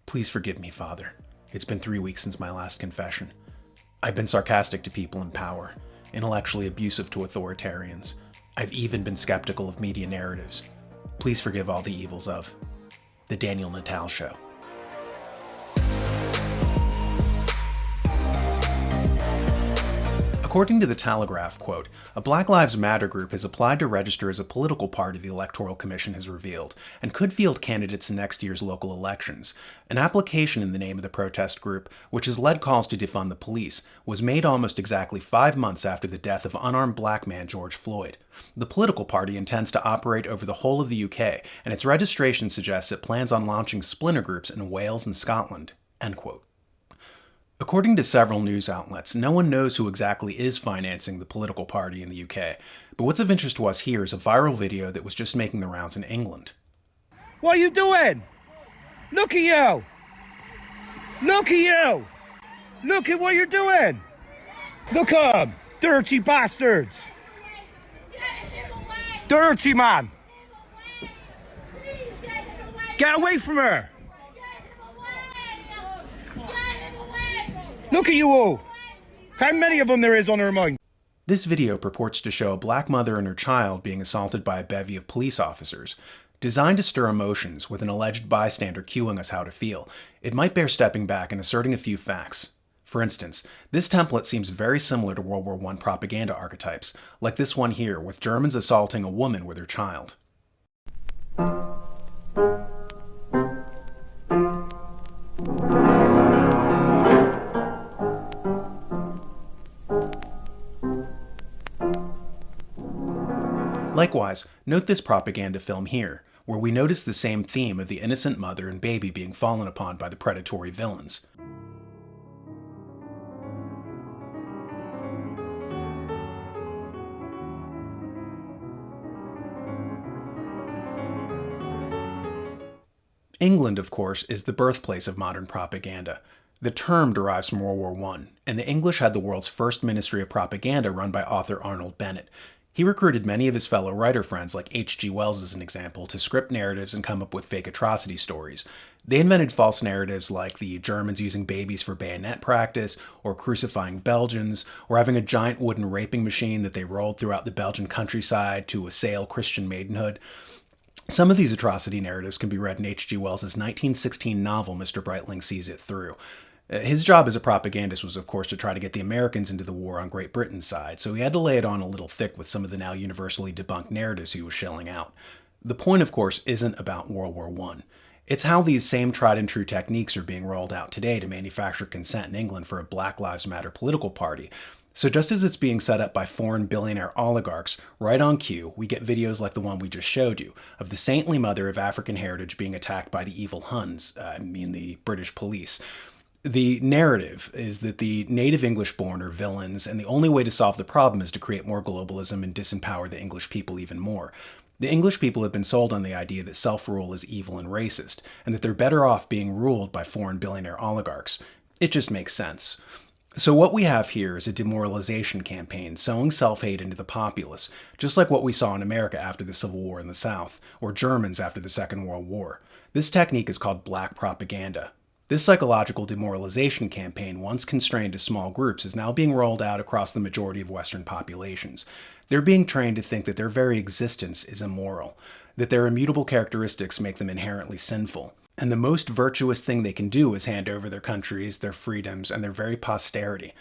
Please forgive me, Father. It's been 3 weeks since my last confession. I've been sarcastic to people in power, intellectually abusive to authoritarians. I've even been skeptical of media narratives. Please forgive all the evils of The Daniel Natal Show. According to the Telegraph, quote, a Black Lives Matter group has applied to register as a political party, the Electoral Commission has revealed, and could field candidates in next year's local elections. An application in the name of the protest group, which has led calls to defund the police, was made almost exactly 5 months after the death of unarmed black man George Floyd. The political party intends to operate over the whole of the UK, and its registration suggests it plans on launching splinter groups in Wales and Scotland. End quote. According to several news outlets, no one knows who exactly is financing the political party in the UK, but what's of interest to us here is a viral video that was just making the rounds in England. What are you doing? Look at you! Look at you! Look at what you're doing! Look at them! Dirty bastards! Dirty man! Get away from her! Look at you all! How many of them there is on her mind? This video purports to show a black mother and her child being assaulted by a bevy of police officers. Designed to stir emotions, with an alleged bystander cueing us how to feel, it might bear stepping back and asserting a few facts. For instance, this template seems very similar to World War I propaganda archetypes, like this one here, with Germans assaulting a woman with her child. Likewise, note this propaganda film here, where we notice the same theme of the innocent mother and baby being fallen upon by the predatory villains. England, of course, is the birthplace of modern propaganda. The term derives from World War I, and the English had the world's first ministry of propaganda run by author Arnold Bennett. He recruited many of his fellow writer friends, like H.G. Wells as an example, to script narratives and come up with fake atrocity stories. They invented false narratives like the Germans using babies for bayonet practice, or crucifying Belgians, or having a giant wooden raping machine that they rolled throughout the Belgian countryside to assail Christian maidenhood. Some of these atrocity narratives can be read in H.G. Wells' 1916 novel, Mr. Brightling Sees It Through. His job as a propagandist was, of course, to try to get the Americans into the war on Great Britain's side, so he had to lay it on a little thick with some of the now universally debunked narratives he was shelling out. The point, of course, isn't about World War I. It's how these same tried-and-true techniques are being rolled out today to manufacture consent in England for a Black Lives Matter political party. So just as it's being set up by foreign billionaire oligarchs, right on cue, we get videos like the one we just showed you, of the saintly mother of African heritage being attacked by the evil Huns, the British police. The narrative is that the native English-born are villains, and the only way to solve the problem is to create more globalism and disempower the English people even more. The English people have been sold on the idea that self-rule is evil and racist, and that they're better off being ruled by foreign billionaire oligarchs. It just makes sense. So what we have here is a demoralization campaign sowing self-hate into the populace, just like what we saw in America after the Civil War in the South, or Germans after the Second World War. This technique is called black propaganda. This psychological demoralization campaign, once constrained to small groups, is now being rolled out across the majority of Western populations. They're being trained to think that their very existence is immoral, that their immutable characteristics make them inherently sinful, and the most virtuous thing they can do is hand over their countries, their freedoms, and their very posterity.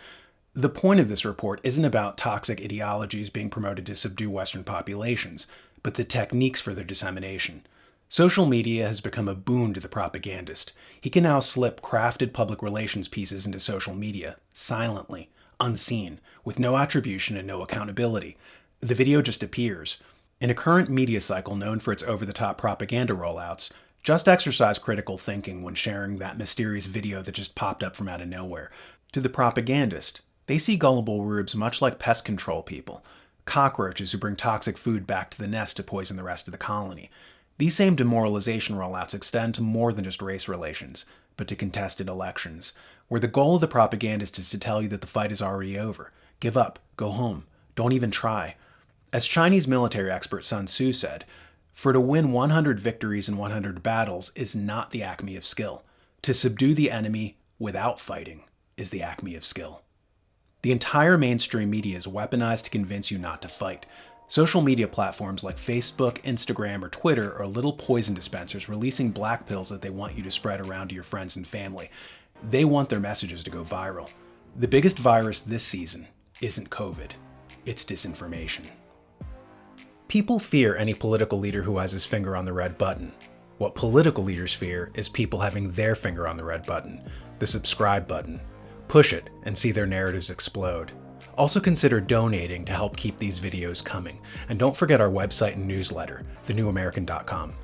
The point of this report isn't about toxic ideologies being promoted to subdue Western populations, but the techniques for their dissemination. Social media has become a boon to the propagandist. He can now slip crafted public relations pieces into social media, silently, unseen, with no attribution and no accountability. The video just appears. In a current media cycle known for its over-the-top propaganda rollouts, just exercise critical thinking when sharing that mysterious video that just popped up from out of nowhere. To the propagandist, they see gullible rubes much like pest control people, cockroaches who bring toxic food back to the nest to poison the rest of the colony. These same demoralization rollouts extend to more than just race relations, but to contested elections, where the goal of the propagandist is to tell you that the fight is already over. Give up, go home, don't even try. As Chinese military expert Sun Tzu said, for to win 100 victories in 100 battles is not the acme of skill. To subdue the enemy without fighting is the acme of skill. The entire mainstream media is weaponized to convince you not to fight. Social media platforms like Facebook, Instagram, or Twitter are little poison dispensers releasing black pills that they want you to spread around to your friends and family. They want their messages to go viral. The biggest virus this season isn't COVID, it's disinformation. People fear any political leader who has his finger on the red button. What political leaders fear is people having their finger on the red button, the subscribe button. Push it and see their narratives explode. Also consider donating to help keep these videos coming. And don't forget our website and newsletter, thenewamerican.com.